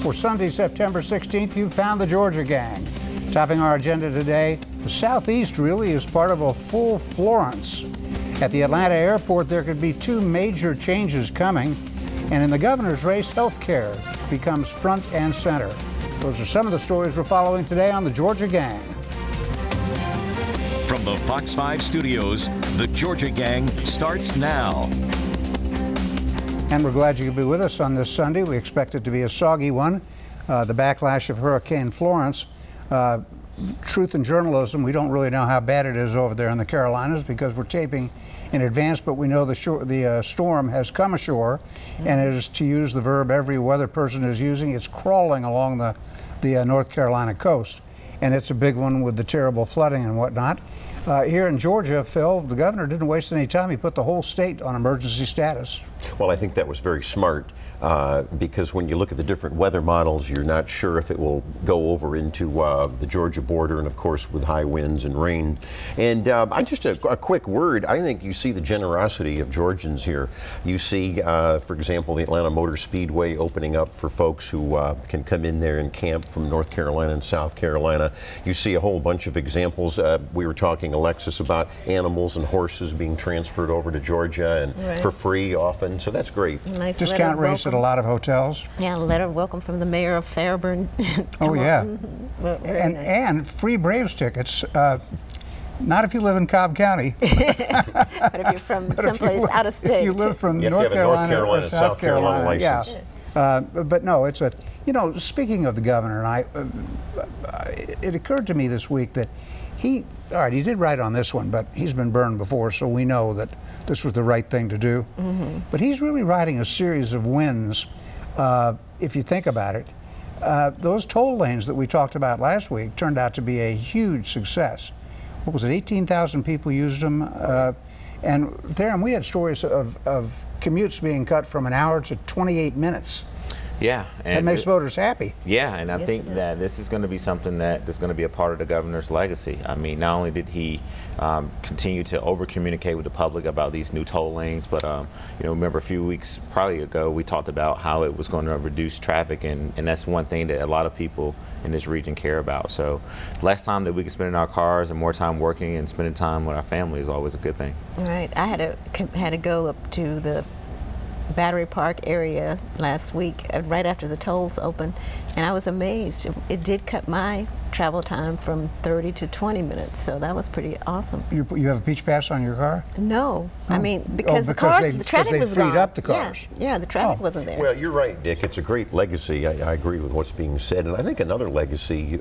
For Sunday, September 16th, you found the Georgia Gang. Topping our agenda today, the Southeast really is part of a full Florence. At the Atlanta airport, there could be two major changes coming. And in the governor's race, health care becomes front and center. Those are some of the stories we're following today on the Georgia Gang. From the Fox 5 studios, the Georgia Gang starts now. And we're glad you could be with us on this Sunday. We expect it to be a soggy one. The backlash of Hurricane Florence. Truth in journalism, we don't really know how bad it is over there in the Carolinas because we're taping in advance, but we know the storm has come ashore, and it is, to use the verb every weather person is using, it's crawling along the North Carolina coast. And it's a big one with the terrible flooding and whatnot. Here in Georgia, Phil, the governor didn't waste any time. He put the whole state on emergency status. Well, I think that was very smart because when you look at the different weather models, you're not sure if it will go over into the Georgia border, and of course with high winds and rain. And just a quick word, I think you see the generosity of Georgians here. You see, for example, the Atlanta Motor Speedway opening up for folks who can come in there and camp from North Carolina and South Carolina. You see a whole bunch of examples. We were talking, Alexis, about animals and horses being transferred over to Georgia and for free often, so that's great. Nice discount rates at a lot of hotels. Yeah, a letter of welcome from the mayor of Fairburn. Oh yeah, and free Braves tickets. Not if you live in Cobb County. But if you're from someplace out of state. If you live from you North Carolina or South Carolina license. Yeah. But no, it's speaking of the governor, and it occurred to me this week that he did right on this one, but he's been burned before, so we know that this was the right thing to do. But he's really riding a series of wins, if you think about it. Those toll lanes that we talked about last week turned out to be a huge success. What was it, 18,000 people used them? And Theron, we had stories of commutes being cut from an hour to 28 minutes. Yeah, and that makes voters happy. Yeah, and I think that this is going to be something that's going to be a part of the governor's legacy. I mean, not only did he continue to over-communicate with the public about these new toll lanes, but remember a few weeks probably ago we talked about how it was going to reduce traffic, and that's one thing that a lot of people in this region care about. So less time that we can spend in our cars and more time working and spending time with our family is always a good thing. Right. I had to go up to the Battery Park area last week right after the tolls opened, and I was amazed. It did cut my travel time from 30 to 20 minutes, so that was pretty awesome. You have a Peach Pass on your car? No, oh. I mean because the traffic was freed gone. up the cars. Yeah, the traffic wasn't there. Well, you're right, Dick. It's a great legacy. I agree with what's being said, and I think another legacy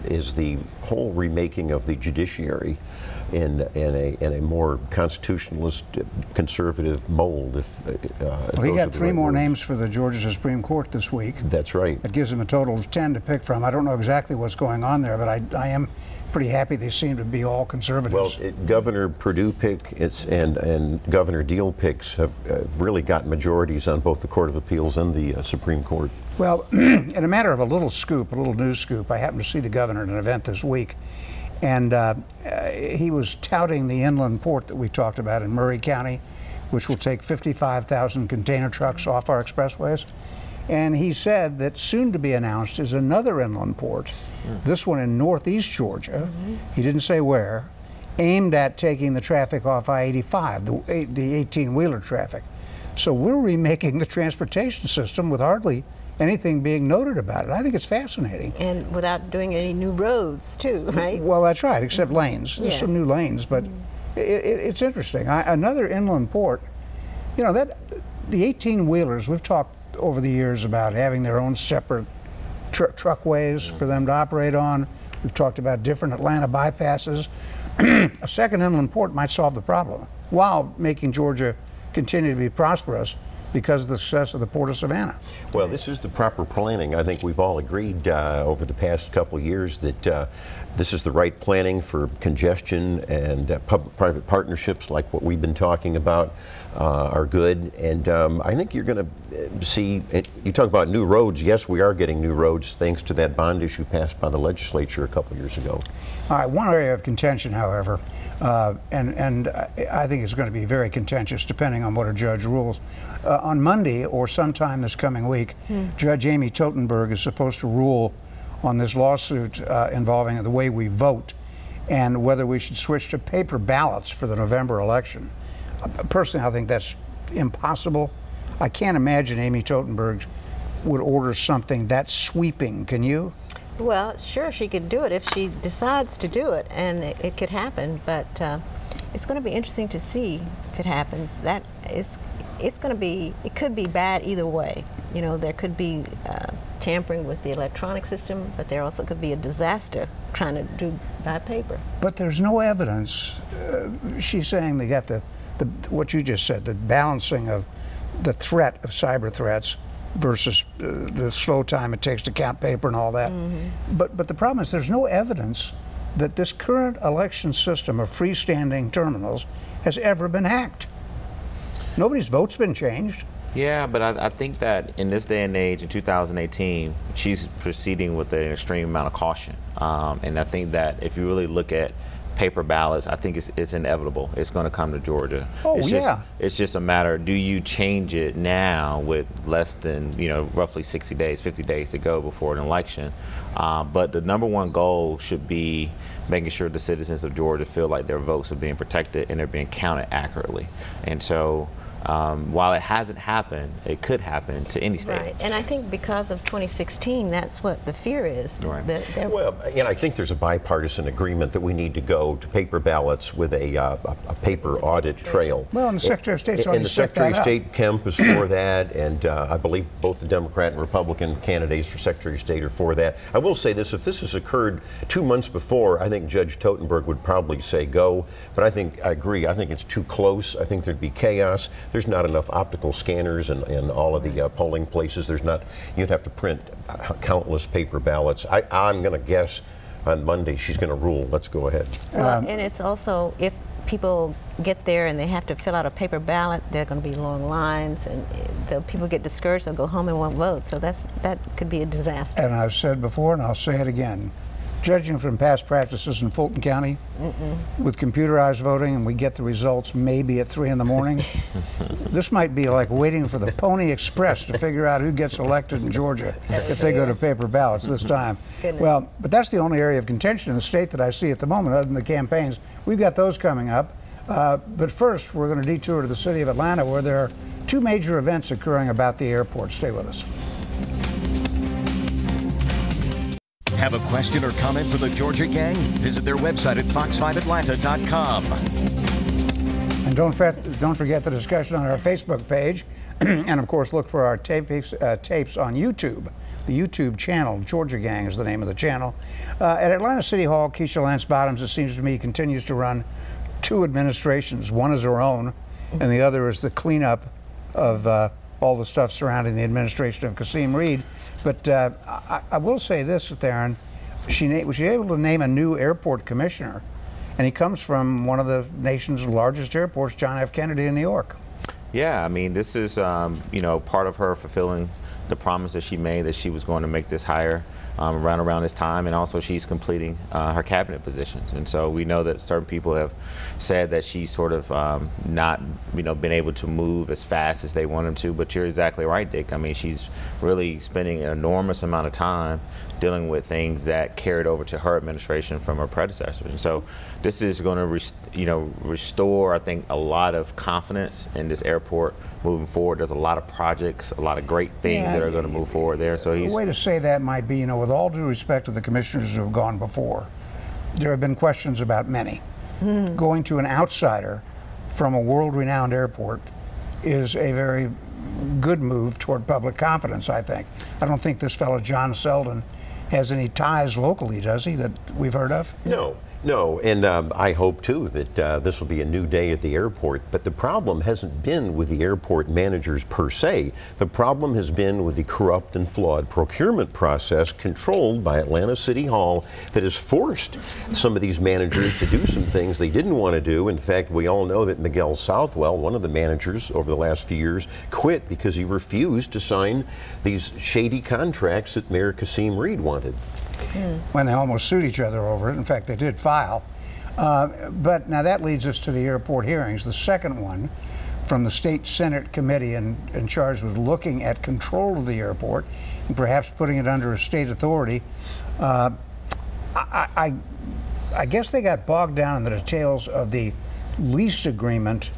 is the whole remaking of the judiciary in a more constitutionalist, conservative mold. Well, he got three more names for the Georgia Supreme Court this week. That's right. That gives him a total of 10 to pick from. I don't know exactly what's going on there, but I am pretty happy they seem to be all conservatives. Well, Governor Perdue pick and Governor Deal picks have really got majorities on both the Court of Appeals and the Supreme Court. Well, in a matter of a little news scoop, I happened to see the governor at an event this week, and he was touting the inland port that we talked about in Murray County, which will take 55,000 container trucks off our expressways. And he said that soon to be announced is another inland port, this one in northeast Georgia, he didn't say where, aimed at taking the traffic off I-85, the 18-wheeler traffic. So we're remaking the transportation system with hardly anything being noted about it. I think it's fascinating. And without doing any new roads, too, right? Well, that's right, except lanes. There's some new lanes, but it's interesting. Another inland port, the 18-wheelers, we've talked over the years about having their own separate truckways for them to operate on. We've talked about different Atlanta bypasses. A second inland port might solve the problem while making Georgia continue to be prosperous because of the success of the Port of Savannah. Well, this is the proper planning. I think we've all agreed over the past couple of years that this is the right planning for congestion, and public-private partnerships like what we've been talking about are good. And I think you're going to see, you talk about new roads. Yes, we are getting new roads thanks to that bond issue passed by the legislature a couple of years ago. All right, one area of contention, however, and I think it's going to be very contentious depending on what a judge rules. on Monday or sometime this coming week, Judge Amy Totenberg is supposed to rule on this lawsuit involving the way we vote and whether we should switch to paper ballots for the November election. Personally, I think that's impossible. I can't imagine Amy Totenberg would order something that sweeping. Can you? Well, sure, she could do it if she decides to do it, and it could happen. But it's going to be interesting to see if it happens. It's going to be. It could be bad either way. You know, there could be tampering with the electronic system, but there also could be a disaster trying to do by paper. But there's no evidence. She's saying they got the what you just said, the balancing of the threat of cyber threats versus the slow time it takes to count paper and all that. But the problem is there's no evidence that this current election system of freestanding terminals has ever been hacked. Nobody's vote's been changed. Yeah, but I think that in this day and age, in 2018, she's proceeding with an extreme amount of caution. And I think that if you really look at paper ballots, I think it's inevitable. It's going to come to Georgia. Oh, It's just a matter, do you change it now with less than, roughly 60 days, 50 days to go before an election? But the number one goal should be making sure the citizens of Georgia feel like their votes are being protected and they're being counted accurately. And so while it hasn't happened, it could happen to any state. Right, and I think because of 2016, that's what the fear is. Right. Well, and I think there's a bipartisan agreement that we need to go to paper ballots with a paper audit trail. Well, and the Secretary of State's already and the set Secretary that of up. State Kemp is for that, and I believe both the Democrat and Republican candidates for Secretary of State are for that. I will say this: if this has occurred 2 months before, I think Judge Totenberg would probably say go. But I agree. I think it's too close. I think there'd be chaos. There's not enough optical scanners in all of the polling places. There's not. You'd have to print countless paper ballots. I'm going to guess on Monday she's going to rule. Let's go ahead. Well, and it's also, if people get there and they have to fill out a paper ballot, there are going to be long lines, and the people get discouraged, they'll go home and won't vote. So that could be a disaster. And I've said before, and I'll say it again, judging from past practices in Fulton County, with computerized voting, and we get the results maybe at 3 in the morning, this might be like waiting for the Pony Express to figure out who gets elected in Georgia if they go to paper ballots this time. Goodness. Well, but that's the only area of contention in the state that I see at the moment, other than the campaigns. We've got those coming up. But first, we're going to detour to the city of Atlanta, where there are 2 major events occurring about the airport. Stay with us. Have a question or comment for the Georgia Gang? Visit their website at fox5atlanta.com. And don't forget the discussion on our Facebook page. And of course, look for our tapes on YouTube. The YouTube channel, Georgia Gang is the name of the channel. At Atlanta City Hall, Keisha Lance Bottoms, it seems to me, continues to run 2 administrations. One is her own, and the other is the cleanup of all the stuff surrounding the administration of Kasim Reed. But I will say this, Theron, she was able to name a new airport commissioner, and he comes from one of the nation's largest airports, John F. Kennedy in New York. Yeah, I mean, this is, part of her fulfilling the promise that she made that she was going to make this hire around this time, and also she's completing her cabinet positions. And so we know that certain people have said that she's sort of not, been able to move as fast as they want them to. But you're exactly right, Dick. I mean, she's really spending an enormous amount of time dealing with things that carried over to her administration from her predecessors. And so this is going to, restore, I think, a lot of confidence in this airport moving forward. There's a lot of projects, a lot of great things that are going to move forward there. So the way to say that might be, with all due respect to the commissioners who have gone before, there have been questions about many. Going to an outsider from a world-renowned airport is a very good move toward public confidence, I think. I don't think this fellow John Selden has any ties locally, does he, that we've heard of? No, and I hope too that this will be a new day at the airport. But the problem hasn't been with the airport managers per se. The problem has been with the corrupt and flawed procurement process controlled by Atlanta City Hall that has forced some of these managers to do some things they didn't want to do. In fact, we all know that Miguel Southwell, one of the managers over the last few years, quit because he refused to sign these shady contracts that Mayor Kasim Reed wanted. When they almost sued each other over it. In fact, they did file. But now that leads us to the airport hearings. The second one, from the state Senate committee in charge with looking at control of the airport and perhaps putting it under a state authority. I guess they got bogged down in the details of the lease agreement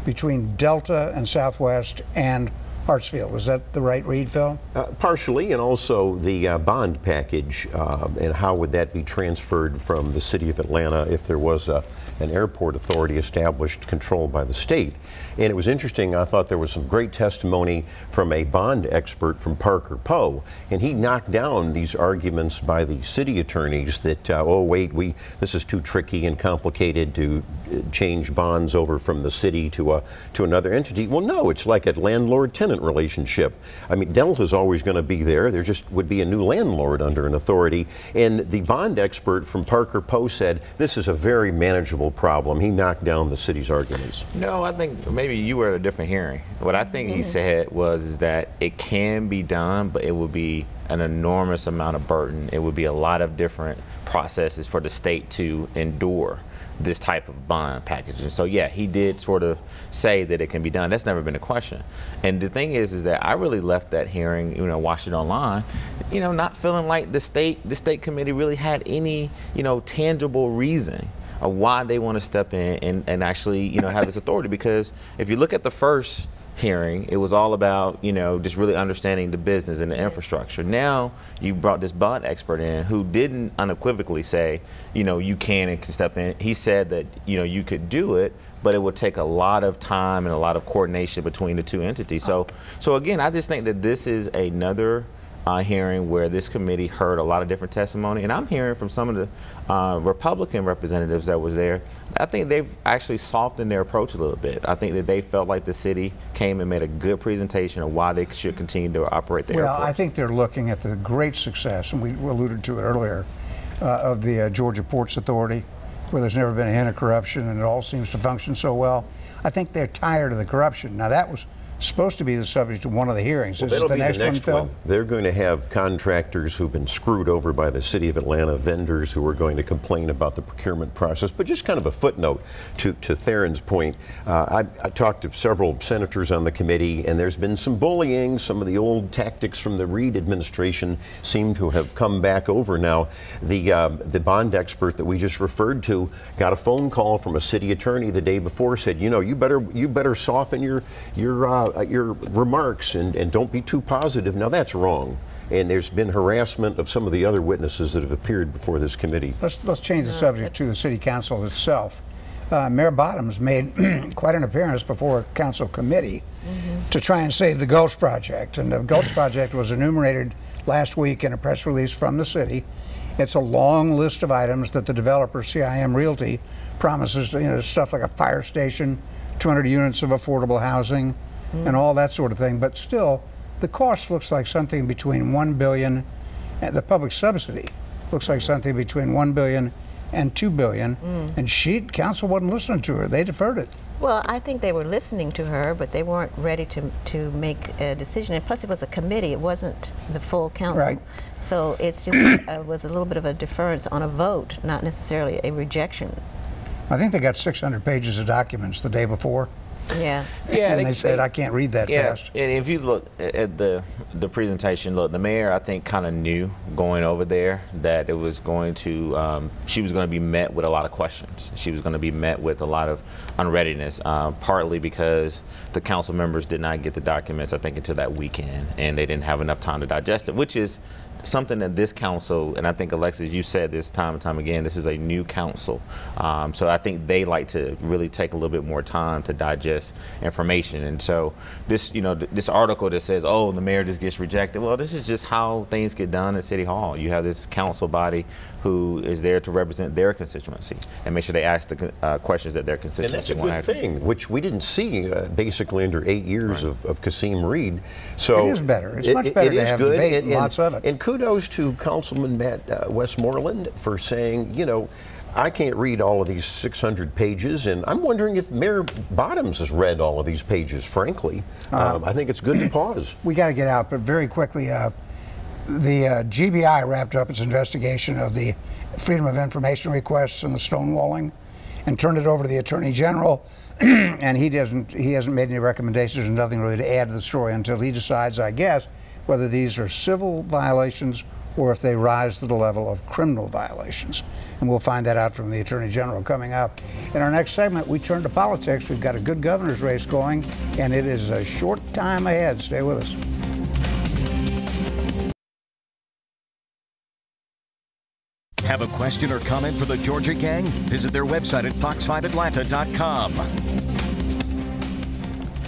between Delta and Southwest and Hartsfield. Is that the right read, Phil? Partially, and also the bond package, and how would that be transferred from the city of Atlanta if there was an airport authority established, controlled by the state. And it was interesting, I thought there was some great testimony from a bond expert from Parker Poe, and he knocked down these arguments by the city attorneys that, oh wait, this is too tricky and complicated to change bonds over from the city to another entity. Well, no, it's like a landlord-tenant relationship. I mean, Delta's always going to be there. There just would be a new landlord under an authority. And the bond expert from Parker Poe said this is a very manageable problem. He knocked down the city's arguments. No, I think maybe you were at a different hearing. What I think he said was that it can be done, but it would be an enormous amount of burden. It would be a lot of different processes for the state to endure this type of bond package. And so yeah, he did sort of say that it can be done. That's never been a question. And the thing is that I really left that hearing, watched it online, not feeling like the state committee really had any, tangible reason of why they want to step in and actually, have this authority. Because if you look at the first hearing, it was all about, just really understanding the business and the infrastructure. Now you brought this bond expert in who didn't unequivocally say, you can and can step in. He said that, you could do it, but it would take a lot of time and a lot of coordination between the two entities. So again, I just think that this is another hearing where this committee heard a lot of different testimony, and I'm hearing from some of the Republican representatives that was there. I think they've actually softened their approach a little bit. I think that they felt like the city came and made a good presentation of why they should continue to operate the airport. Well, I think they're looking at the great success, and we alluded to it earlier, of the Georgia Ports Authority, where there's never been a hint of corruption and it all seems to function so well. I think they're tired of the corruption. Now, that was supposed to be the subject of one of the hearings. Well, this is the next one, Phil? They're going to have contractors who've been screwed over by the city of Atlanta, vendors who are going to complain about the procurement process. But just kind of a footnote to Theron's point, I talked to several senators on the committee, and there's been some bullying. Some of the old tactics from the Reid administration seem to have come back over now. The bond expert that we just referred to got a phone call from a city attorney the day before, said, you better soften your remarks and don't be too positive. Now that's wrong, and there's been harassment of some of the other witnesses that have appeared before this committee. Let's change the subject to the city council itself. Mayor Bottoms made quite an appearance before a council committee to try and save the Gulch Project, and the Gulch Project was enumerated last week in a press release from the city. It's a long list of items that the developer CIM Realty promises, stuff like a fire station, 200 units of affordable housing, and all that sort of thing. But still, the cost looks like something between $1 billion, and the public subsidy looks like something between $1 billion and $2 billion. And council wasn't listening to her. They deferred it. Well, I think they were listening to her, but they weren't ready to make a decision. And plus, it was a committee. It wasn't the full council. Right. So it's just was a little bit of a deference on a vote, not necessarily a rejection. I think they got 600 pages of documents the day before. Yeah. And they said, I can't read that fast. And if you look at the presentation, the mayor, I think, kind of knew going over there that it was going to, she was going to be met with a lot of questions. She was going to be met with a lot of unreadiness, partly because the council members did not get the documents, I think, until that weekend, and they didn't have enough time to digest it, which is something that this council, and I think, Alexis, you said this time and time again, this is a new council. So I think they like to really take a little bit more time to digest information. And so this, this article that says, oh, the mayor just gets rejected, well, this is just how things get done at City Hall. You have this council body who is there to represent their constituency and make sure they ask the questions that their constituency want to ask. And that's a good thing, which we didn't see basically under 8 years of Kasim Reed. So it is better. It's much better to have debate and lots of it. And kudos to Councilman Matt Westmoreland for saying, I can't read all of these 600 pages, and I'm wondering if Mayor Bottoms has read all of these pages, frankly. I think it's good to pause. We got to get out, but very quickly, the GBI wrapped up its investigation of the Freedom of Information requests and the stonewalling, and turned it over to the Attorney General, and he hasn't made any recommendations and nothing really to add to the story until he decides, I guess, whether these are civil violations or if they rise to the level of criminal violations. And we'll find that out from the Attorney General coming up. In our next segment, we turn to politics. We've got a good governor's race going, and it is a short time ahead. Stay with us. Have a question or comment for the Georgia Gang? Visit their website at fox5atlanta.com.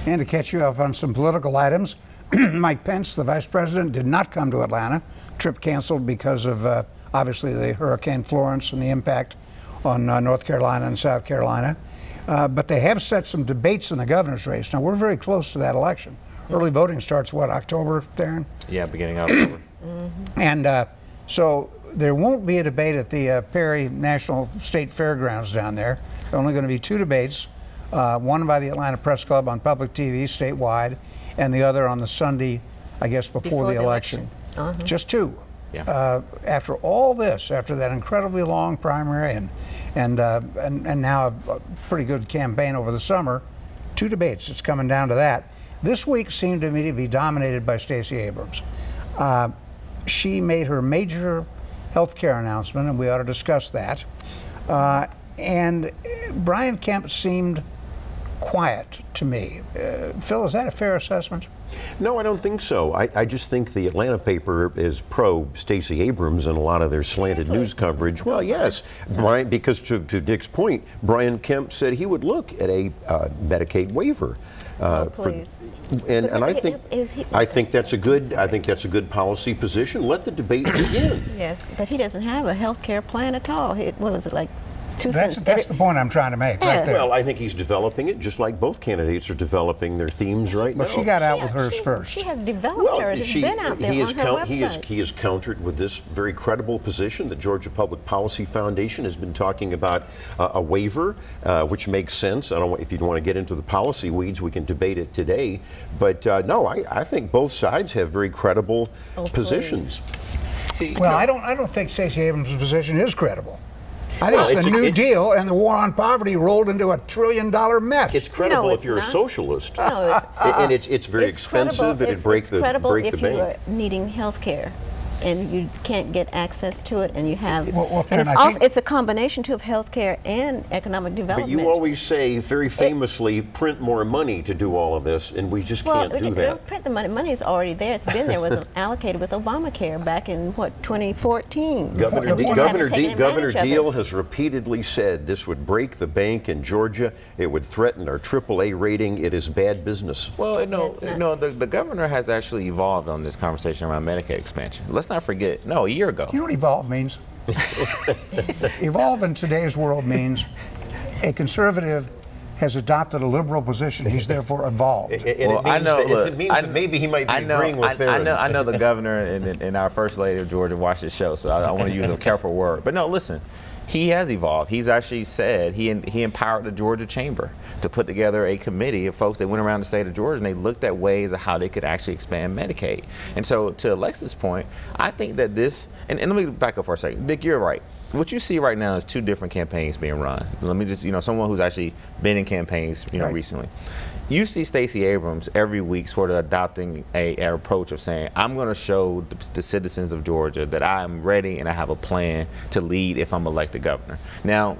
And to catch you up on some political items, Mike Pence, the vice president, did not come to Atlanta. Trip canceled because of obviously the Hurricane Florence and the impact on North Carolina and South Carolina. But they have set some debates in the governor's race. Now, we're very close to that election. Early voting starts, what, October, Theron? Yeah, beginning of October. And so there won't be a debate at the Perry National State Fairgrounds down there. There are only going to be 2 debates, one by the Atlanta Press Club on public TV statewide, and the other on the Sunday, I guess, before the election. Just 2. Yeah. After all this, after that incredibly long primary and now a pretty good campaign over the summer, 2 debates. It's coming down to that. This week seemed to me to be dominated by Stacey Abrams. She made her major health care announcement, and we ought to discuss that. And Brian Kemp seemed quiet to me. Phil, is that a fair assessment? No, I don't think so. I just think the Atlanta paper is pro Stacey Abrams and a lot of their slanted news coverage. Well, yes, Brian, because to Dick's point, Brian Kemp said he would look at a Medicaid waiver. And I think that's a good policy position. Let the debate begin. Yes, but he doesn't have a health care plan at all. What was it, like 2 That's cents? the point I'm trying to make right there. Well, I think he's developing it, just like both candidates are developing their themes right now. But she got out with hers first. She has developed hers. It's been out there on her website. He has countered with this very credible position. The Georgia Public Policy Foundation has been talking about a waiver, which makes sense. If you don't want to get into the policy weeds, we can debate it today. But no, I think both sides have very credible positions. Well, I don't think Stacey Abrams' position is credible. I think it's the New Deal and the war on poverty rolled into a $1 trillion mess. It's credible No, if you're a socialist. No, and it's very expensive. It'd break the bank. It's credible if you're needing health care and you can't get access to it, and you have. It's a combination too of health care and economic development. But you always say, very famously, print more money to do all of this, and we just can't do that. Don't print the money. Money is already there. It's been there. It was allocated with Obamacare back in, what, 2014. Governor Deal has repeatedly said this would break the bank in Georgia. It would threaten our AAA rating. It is bad business. Well, the governor has actually evolved on this conversation around Medicaid expansion. Let's not forget, a year ago. You know what evolve means? Evolve in today's world means a conservative has adopted a liberal position. He's therefore evolved. It means that maybe he might be agreeing with Theron. I know the governor and our First Lady of Georgia watched this show, so I want to use a careful word. But no, listen. He has evolved. He's actually said he empowered the Georgia Chamber to put together a committee of folks that went around the state of Georgia, and they looked at ways of how they could actually expand Medicaid. And so, to Alexis' point, I think that this, and let me back up for a second. Dick, you're right. What you see right now is 2 different campaigns being run. Let me just, someone who's actually been in campaigns, right. recently. You see Stacey Abrams every week sort of adopting an approach of saying, I'm going to show the citizens of Georgia that I am ready and I have a plan to lead if I'm elected governor. Now,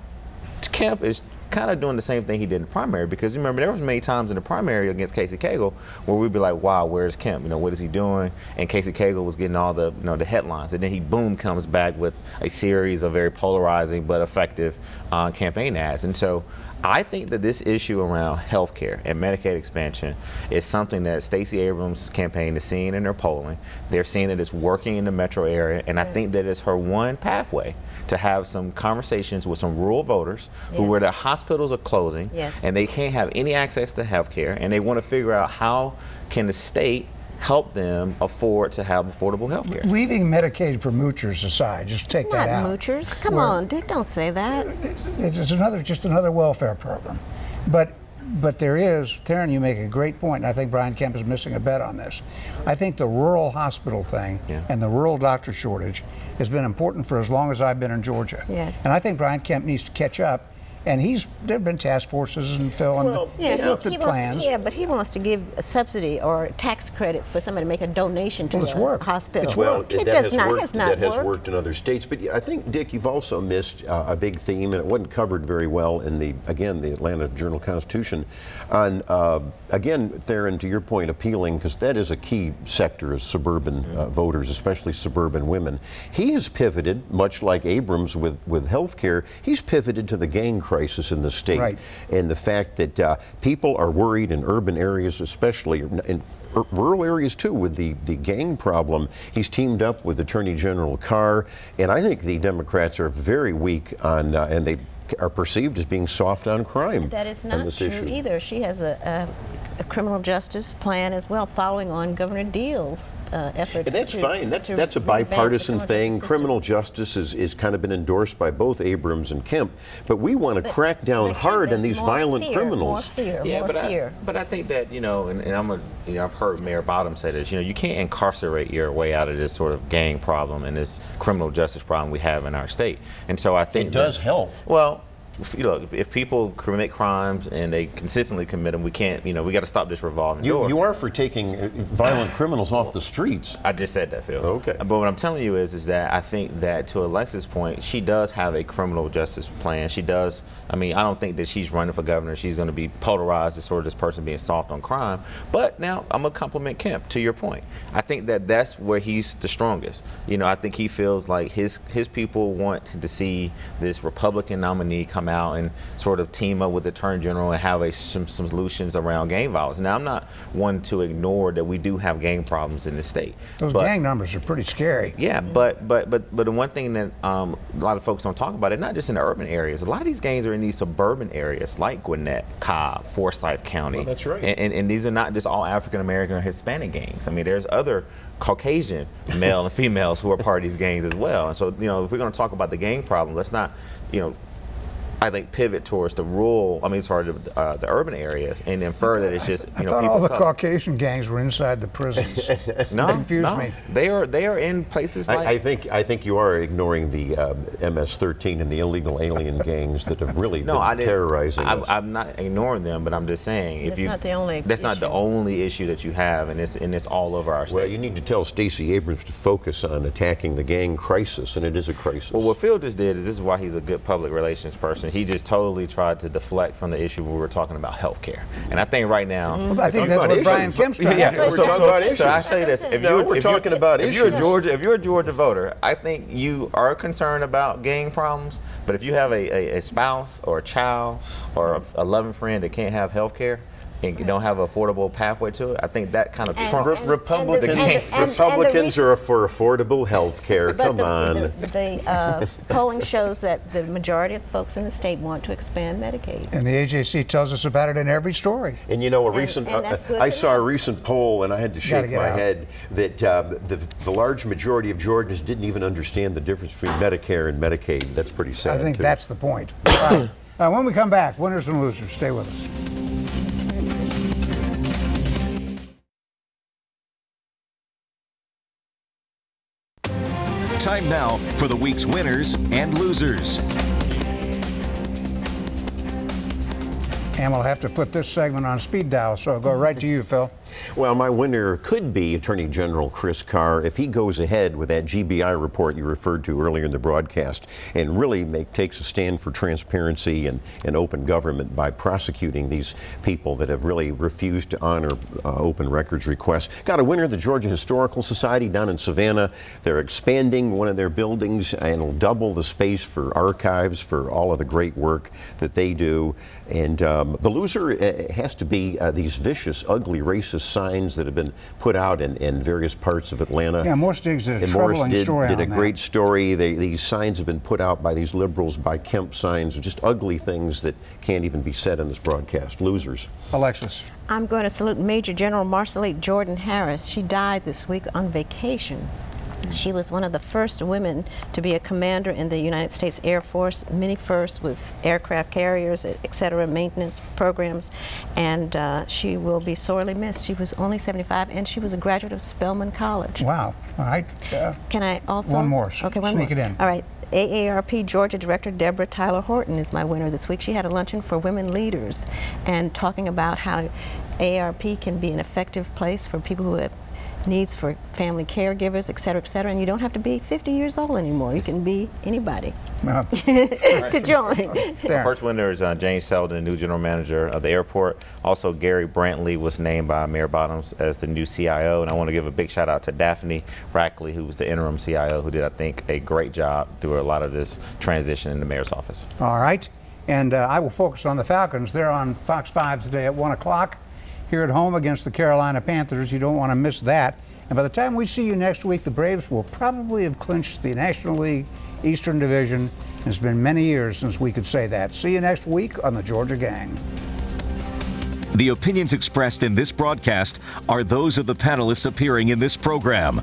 Kemp is kind of doing the same thing he did in the primary, because remember there was many times in the primary against Casey Cagle where we'd be like, wow, where's Kemp? What is he doing? And Casey Cagle was getting all the the headlines, and then he comes back with a series of very polarizing but effective campaign ads. And so I think that this issue around health care and Medicaid expansion is something that Stacey Abrams' campaign is seeing in their polling. They're seeing that it's working in the metro area, and I think that it's her one pathway to have some conversations with some rural voters where the hospitals are closing and they can't have any access to health care, and they want to figure out how can the state help them afford to have affordable health care. Leaving Medicaid for moochers aside, just take that out. It's not moochers. Come on, Dick, don't say that. It's just another welfare program. But there is, Theron, you make a great point, and I think Brian Kemp is missing a bet on this. I think the rural hospital thing and the rural doctor shortage has been important for as long as I've been in Georgia. Yes. And I think Brian Kemp needs to catch up And there have been task forces and Phil, and they've looked at plans. Yeah, but he wants to give a subsidy or a tax credit for somebody to make a donation to the hospital. It's Well, worked. It that does has not. worked, Has not that has worked. worked in other states. But I think, Dick, you've also missed a big theme, and it wasn't covered very well in the Atlanta Journal-Constitution. On again, Theron, to your point, appealing, because that is a key sector of suburban voters, especially suburban women. He has pivoted, much like Abrams with health care. He's pivoted to the gang crisis in the state, Right. and the fact that people are worried in urban areas, especially in rural areas too, with the gang problem. He's teamed up with Attorney General Carr, and I think the Democrats are very weak on, and they are perceived as being soft on crime. That is on not this true issue. either. She has a criminal justice plan as well, following on Governor Deal's efforts. And that's fine. That's a revamp the bipartisan criminal thing. justice Criminal justice is kind of been endorsed by both Abrams and Kemp, but we want to crack down hard on these violent criminals. More fear, more fear. But I think that, and I've heard Mayor Bottom say this, you can't incarcerate your way out of this sort of gang problem and this criminal justice problem we have in our state. And so I think It does help. Well, if people commit crimes and they consistently commit them, we can't, we got to stop this revolving door. You are for taking violent criminals off the streets. I just said that, Phil. Okay. But what I'm telling you is that I think that, to Alexis' point, she does have a criminal justice plan. She does. I don't think that she's running for governor. She's going to be polarized as sort of this person being soft on crime. But now I'm going to compliment Kemp, to your point. I think that that's where he's the strongest. I think he feels like his people want to see this Republican nominee come out and sort of team up with the Attorney General and have some solutions around gang violence. Now, I'm not one to ignore that we do have gang problems in the state. Those gang numbers are pretty scary. Yeah, but the one thing that a lot of folks don't talk about it, not just in the urban areas. A lot of these gangs are in these suburban areas like Gwinnett, Cobb, Forsyth County. Well, that's right. And these are not just all African American or Hispanic gangs. There's other Caucasian male and females who are part of these gangs as well. And so, if we're going to talk about the gang problem, let's not, I think, pivot towards the the urban areas and infer that it's just, I thought all the Caucasian gangs were inside the prisons. No, confused me. They are in places like. I think you are ignoring the MS-13 and the illegal alien gangs that have really been terrorizing us. I'm not ignoring them, but I'm just saying That's not the only that's not the issue. only issue that you have, and it's all over our state. Well, you need to tell Stacey Abrams to focus on attacking the gang crisis, and it is a crisis. Well, what Phil just did is this is why he's a good public relations person. He just totally tried to deflect from the issue when we were talking about health care. And I think right now. Well, I think that's what Brian Kemp's trying to do. We're talking about issues. So I say this: if you're a Georgia voter, I think you are concerned about gang problems. But if you have a spouse or a child or a loving friend that can't have health care, and you don't have an affordable pathway to it, I think that kind of trumps. Republicans are for affordable health care. Come on. The polling shows that the majority of folks in the state want to expand Medicaid. And the AJC tells us about it in every story. And I saw a recent poll, and I had to shake my head that the large majority of Georgians didn't even understand the difference between Medicare and Medicaid. That's pretty sad. I think too. that's the point. All right. When we come back, winners and losers. Stay with us. Time now for the week's winners and losers. And we'll have to put this segment on speed dial, so I'll go right to you, Phil. Well, my winner could be Attorney General Chris Carr if he goes ahead with that GBI report you referred to earlier in the broadcast and really takes a stand for transparency and open government by prosecuting these people that have really refused to honor open records requests. Got a winner, the Georgia Historical Society down in Savannah. They're expanding one of their buildings and will double the space for archives for all of the great work that they do. And the loser has to be these vicious, ugly, racist signs that have been put out in various parts of Atlanta. Yeah, Morris Diggs did a and Morris troubling story did on a that. great story. These signs have been put out by these liberals, by Kemp signs, just ugly things that can't even be said in this broadcast. Losers. Alexis. I'm going to salute Major General Marcelite Jordan Harris. She died this week on vacation. She was one of the first women to be a commander in the United States Air Force, many firsts with aircraft carriers, et cetera, maintenance programs, and she will be sorely missed. She was only 75, and she was a graduate of Spelman College. Wow. All right. Can I also? One more. Okay, one Sneak more. it in. All right. AARP Georgia Director Deborah Tyler Horton is my winner this week. She had a luncheon for women leaders and talking about how AARP can be an effective place for people who have needs for family caregivers, et cetera, and you don't have to be 50 years old anymore. You can be anybody to join. Our first winner is James Selden, new general manager of the airport. Also, Gary Brantley was named by Mayor Bottoms as the new CIO, and I want to give a big shout out to Daphne Rackley, who was the interim CIO, who did, I think, a great job through a lot of this transition in the mayor's office. All right. And I will focus on the Falcons. They're on Fox 5 today at 1 o'clock. Here at home against the Carolina Panthers. You don't want to miss that. And by the time we see you next week, the Braves will probably have clinched the National League Eastern Division. It's been many years since we could say that. See you next week on the Georgia Gang. The opinions expressed in this broadcast are those of the panelists appearing in this program.